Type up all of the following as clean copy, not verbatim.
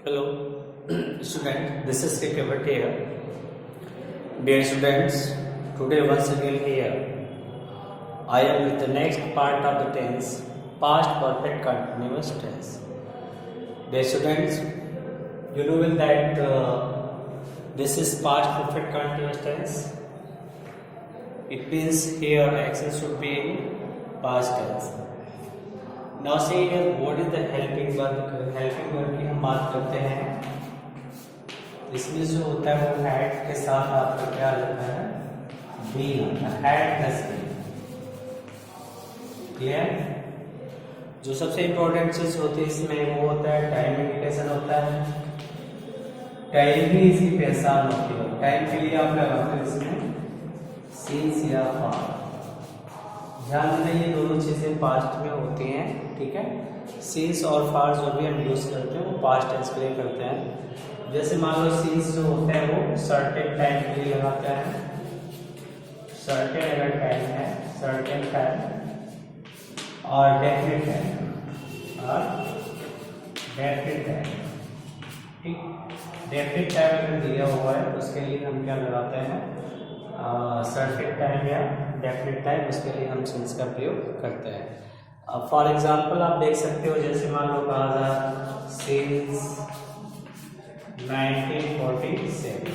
Hello, student. This is K. Bhatt here. Dear students, today once again here, I am with the next part of the tense, past perfect continuous tense. Dear students, you know well that this is past perfect continuous tense. It means here action should be in past tense. Now see here, what is the helping verb? Helping verb की हम बात करते हैं, इसमें जो होता है वो had के साथ आपका क्या लगता है, being आता है, had plus being. क्लियर? जो सबसे इम्पोर्टेंट चीज होती है इसमें वो होता है टाइम इंडिकेशन होता है. टाइम भी इसकी पहचान होती है. टाइम के लिए आप लगाते हो इसमें since या for. ध्यान देना ये दोनों चीजें पास्ट में होती हैं, ठीक है. सिंस और फार जो भी हम यूज करते हैं वो पास्ट टेंस के लिए करते हैं. जैसे मान लो सिंस जो होता है वो सर्टेन टाइम के लिए लगाते हैं. सर्टेन अगर टाइम है, सर्टेन टाइम और डेफिनेट टाइम और डेफिनेट टाइम, ठीक. डेफिनेट टाइम अगर दिया हुआ है तो उसके लिए हम क्या लगाते हैं, सर्टेन टाइम या डेफिनेट टाइम, उसके लिए हम सिंस का प्रयोग करते हैं. अब फॉर एग्जांपल आप देख सकते हो, जैसे मान लो कहा था सिंस 1947.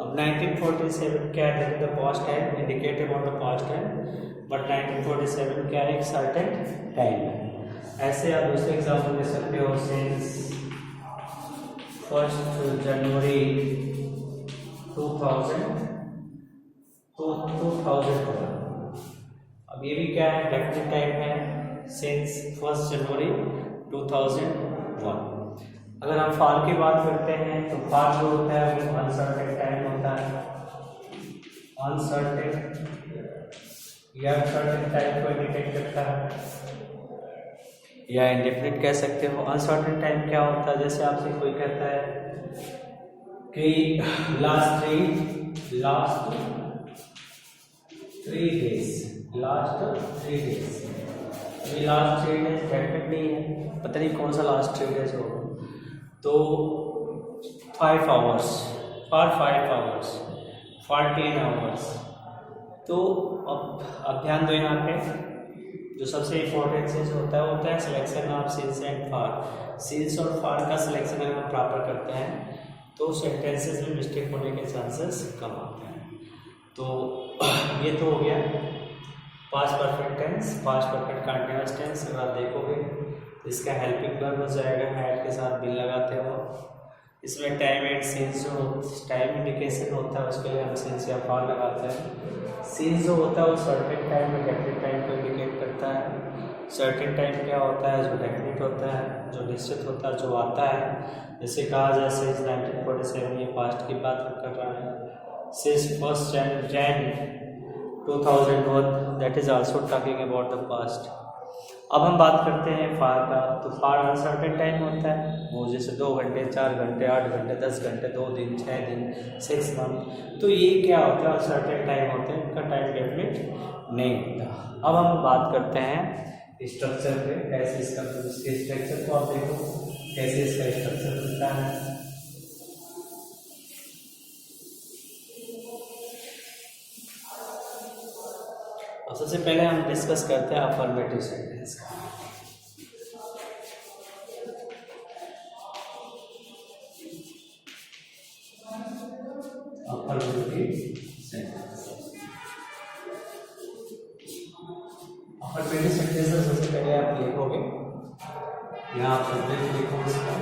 अब 1947 क्या है, the past time indicate about the past time, but 1947 क्या है, एक सर्टेन टाइम है. ऐसे आप दूसरे एग्जांपल दे सकते हो, सिंस 1 जनवरी 2000. अब ये भी क्या है, डेफिनेट टाइम है, सिंस 1 जनवरी 2001. अगर हम फार की बात करते हैं तो फार जो होता है वो अनसर्टेन टाइम होता है. अनसर्टेन या सर्टेन टाइम को इंडिकेट करता है, या इंडेफिनिट कह सकते हो. अनसर्टेन टाइम क्या होता है, जैसे आपसे कोई कहता है कि लास्ट 3 days, ये लास्ट 3 days डेफिनेट नहीं है, पता नहीं कौन सा लास्ट 3 days होगा. तो 5 hours, for 5 hours, 14 hours. तो अब ध्यान दो, यहाँ पे जो सबसे इम्पोर्टेंट चीज होता है selection of since and far. Since और फार का सिलेक्शन अगर हम प्रॉपर करते हैं तो सेंटेंसेस में मिस्टेक होने के चांसेस कम आते हैं. तो ये तो हो गया past perfect tense, past perfect continuous tense. अगर आप देखोगे इसका हेल्पिंग वर्ब हो जाएगा, हैड के साथ बिल लगाते हो. इसमें टाइम एंड सिंस जो टाइम इंडिकेशन होता है उसके लिए हम सिंस या फार लगाते हैं. सिंस जो होता है वो सर्टेन टाइम में डेफिनेट टाइम को इंडिकेट करता है. सर्टेन टाइम क्या होता है, जो डेफिनेट होता है, जो निश्चित होता है, जो आता है. जैसे कहा जाए सिंस 1947, ये पास्ट की बात कर रहा है. Since 1st Jan 2001, that is also talking about the past. अब हम बात करते हैं फार का. तो फार अनसर्टेन टाइम होता है, वो जैसे 2 घंटे, 4 घंटे, 8 घंटे, 10 घंटे, 2 दिन, 6 दिन, 6 मंथ. तो ये क्या होता है, अनसर्टेन टाइम होता है, इनका टाइम डेफिनेट नहीं होता. अब हम बात करते हैं स्ट्रक्चर पे. कैसे इसका स्ट्रक्चर को आप देखो, कैसे इसका स्ट्रक्चर बनता है. अब सबसे पहले हम डिस्कस करते हैं अफर्मेटिव सेंटेंस का. अफर्मेटिव सेंटेंस, अफर्मेटिव सेंटेंस सबसे पहले आप लिखोगे, यहाँ आप सब्जेक्ट लिखो, इसका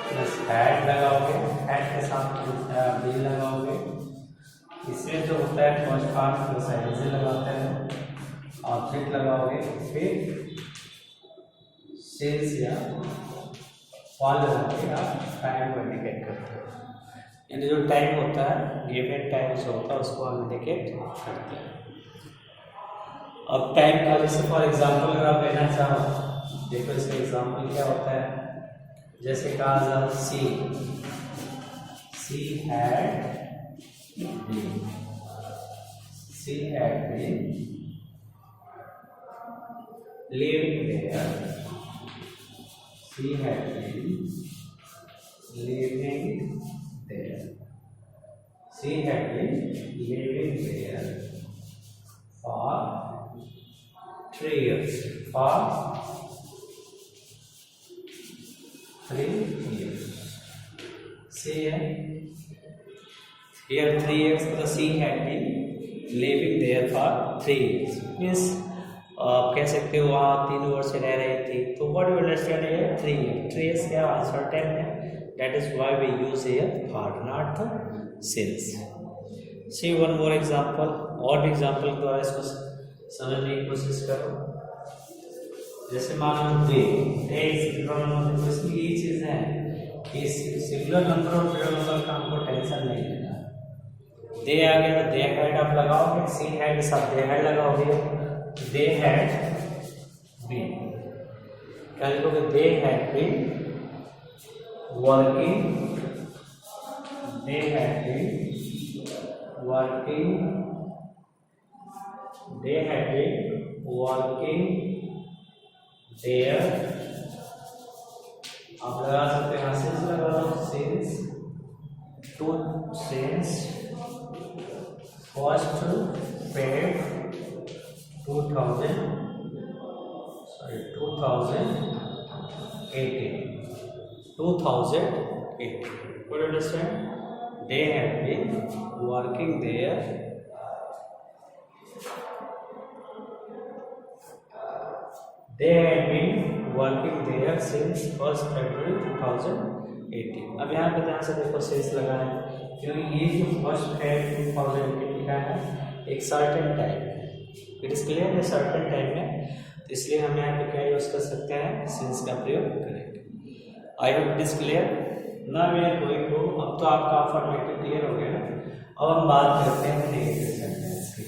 प्लस हैड लगाओगे, हैड के साथ बिल लगाओगे. इसमें जो होता है फर्स्ट पार्ट प्लस आइडेंटिटी लगाते हैं, ऑब्जेक्ट लगाओगे, फिर सिंस या फॉर लगा के आप टाइम को इंडिकेट करते हो. यानी जो टाइम होता है, गिवन टाइम जो होता है उसको हम इंडिकेट करते हैं. अब टाइम का जैसे फॉर एग्जांपल अगर आप लेना चाहो, देखो इसका एग्जांपल क्या होता है. जैसे कहा जाए she had been living there she had been living there. She had been living there for 3 years. For 3 years. See here 3 years because she had been living there for 3 years. Means आप कह सकते हो वहाँ 3 वर्ष रह रही थी. तो what you understand here 3 years. 3 years क्या uncertain है. That is why we use here for, not the since. See one more example. और भी एग्जाम्पल के द्वारा इसको समझने की कोशिश करो. जैसे मान लो दे सिंगुलर नंबर. इसमें ये चीज़ है कि सिंगुलर नंबर और प्लूरल नंबर का हमको टेंशन नहीं लेना. दे आ गया तो दे हैड आप लगाओगे. सी हैड के साथ दे हैड लगाओगे. दे हैड बीन क्या लिखोगे. They had been working. They had been working. They had been working there. आप लगा सकते हैं सिंस लगा लो. Since first paid 2018. What do you understand? They have been working there since 1st February 2018. अब यहाँ पे ध्यान से देखो सेंस लगा है क्योंकि ये जो 1st February 2018 लिखा है एक सर्टेन टाइम है. इट इज क्लियर है सर्टेन टाइम है. तो इसलिए हम यहाँ पे क्या यूज कर सकते हैं सिंस का प्रयोग करेंगे. I hope it is clear. Now we are going to. अब तो आपका फॉर्मेटिव क्लियर हो गया ना. अब हम बात करते हैं नेगेटिव सेंटेंस की.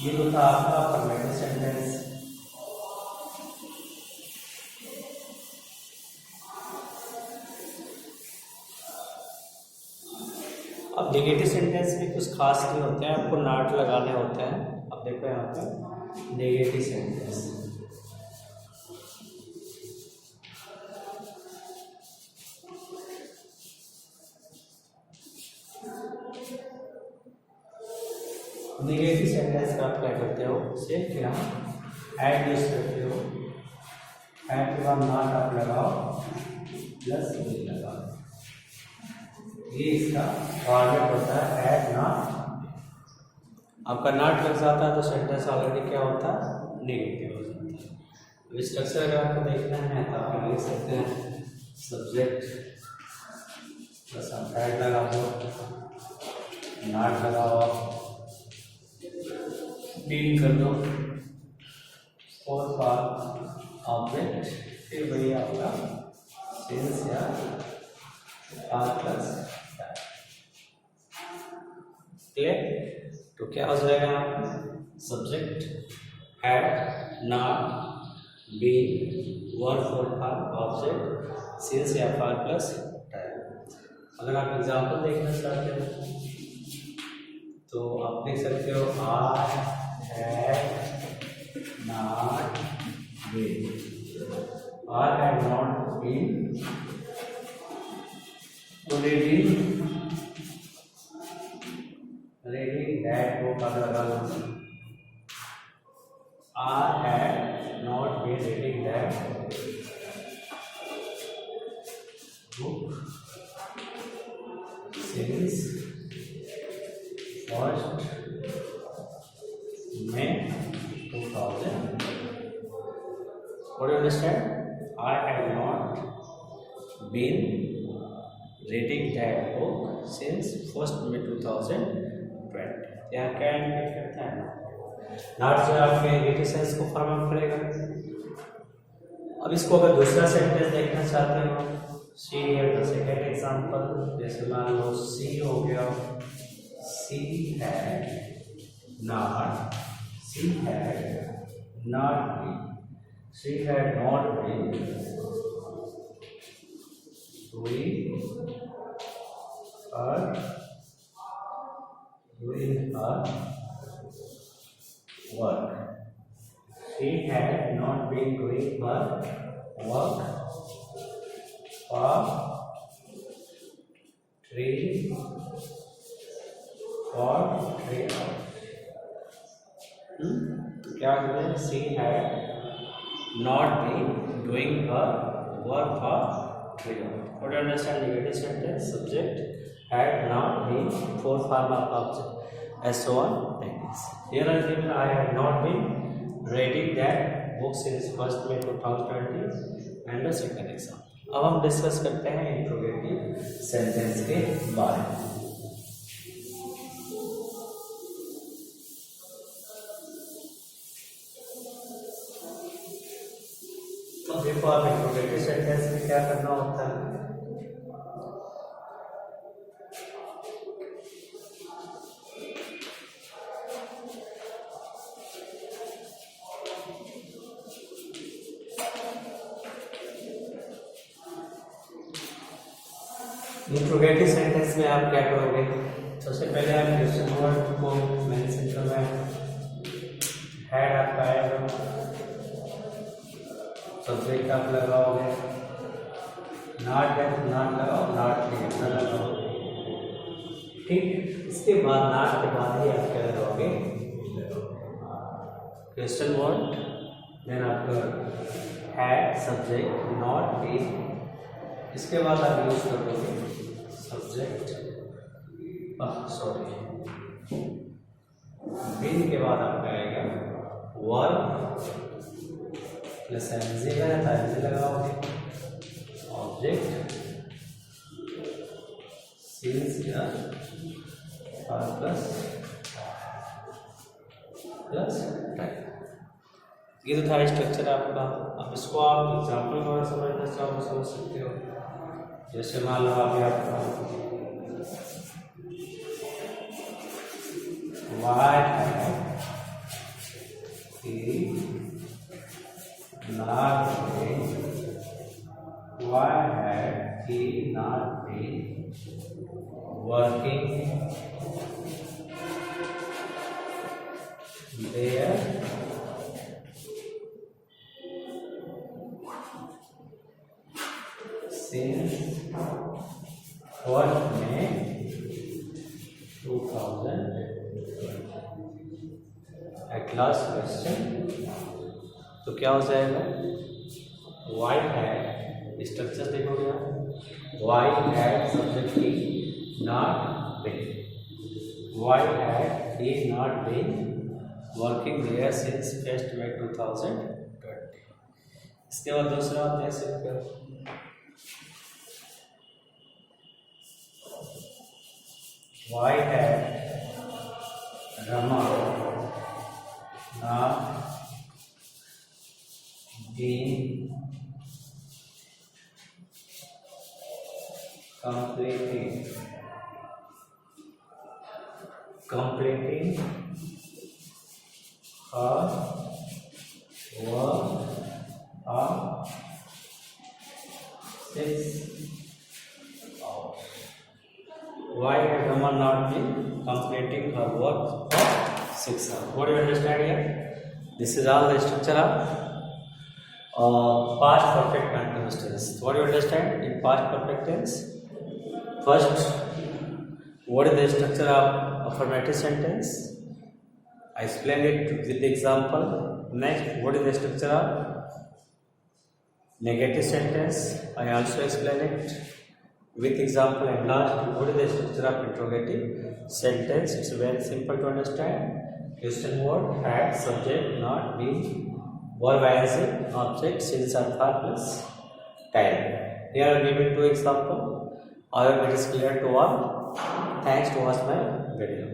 ये तो था आपका फॉर्मेटिव सेंटेंस. अब नेगेटिव सेंटेंस में कुछ खास नहीं होते हैं. आपको नॉट लगाने होते हैं. अब देखो यहाँ पे नेगेटिव सेंटेंस. नेगेटिव सेंटेंस का आप क्या करते हो से क्या ऐड यूज करते हो. ऐड के बाद नॉट आप लगाओ प्लस लगाओ. ये इसका फॉर्मेट होता है ऐड नॉट. आपका नॉट लग जाता है तो सेंटेंस ऑलरेडी क्या होता है नेगेटिव हो जाता है. स्ट्रक्चर अगर आपको देखना है तो आप लिख सकते हैं सब्जेक्ट प्लस आप ऐड लगा दो. नॉट लगाओ बीन कर दो और ऑब्जेक्ट. फिर वही आपका सेंस या आर प्लस क्लियर. तो क्या हो जाएगा यहाँ पे subject had not been verb four object since या फॉर प्लस टाइम. अगर आप एग्जांपल देखना चाहते हो तो आप देख सकते हो I had not been. I had not been reading that book. I had not been reading that book since 1st May 2000. What do you understand? I had not been reading that book since 1st May 2020. यहाँ क्या indicate करता है not जो आपके negative sense को form up करेगा. अब इसको अगर दूसरा सेंटेंस देखना चाहते हो see here the second example. जैसे मान लो सी हो गया. She had not been. She had not been doing her work. She had not been doing her work for 3 hours. क्या हुआ? She had not been doing her work for 3 hours. What do you understand? Negative sentence. Subject had not been, 4 form of object, and so on like this. Here I given I had not been reading that books in first May 2020 and the second exam. अब हम discuss करते हैं interrogative sentence के बारे में. तो देखो आप इंट्रोगेटिव सेंटेंस में क्या करना होता है. इंट्रोगेटिव सेंटेंस में आप क्या करोगे? सबसे पहले आप क्वेश्चन वर्ड को मेन सेंटर में हेड आपका आएगा, सब्जेक्ट आप लगाओगे, नॉट लगाओ, नॉट लगाओ. ठीक, इसके बाद नॉट के बाद ही आप क्या लगाओगे? क्वेश्चन वर्ड, देन आपका हेड, सब्जेक्ट, नॉट, बी. इसके बाद आप यूज करोगे सब्जेक्ट, बिन के बाद आपका आएगा वर्ब प्लस एनजी है, एनजी लगाओगे, ऑब्जेक्ट सिंस प्लस टाइप. ये तो था स्ट्रक्चर आपका. अब इसको आप एग्जाम्पल द्वारा समझना चाहो तो समझ सकते हो. जैसे मान लो अभी आपका why had he not been working there since what May 2020. At last question, तो क्या हो जाएगा? Why had, स्ट्रक्चर देखोगे आप, why had सब्जेक्ट की not been, why had he not been working there since 1st May 2020. इसके बाद दूसरा आप देख सकते हो, why had Rama not been completing her work of 6 hours. Why had Rama not been completing her work of 6 hours? What do you understand here? This is all the structure of past perfect continuous tense. What do you understand in past perfect tense? First, what is the structure of affirmative sentence? I explained it with the example. Next, what is the structure of negative sentence? I also explained it with example. And last, what is the structure of interrogative sentence? It's very simple to understand. Question word, had, subject, not, be, verb as object, since or for plus time. Here I will give you 2 examples. I hope it is clear to all. Thanks to watch my video.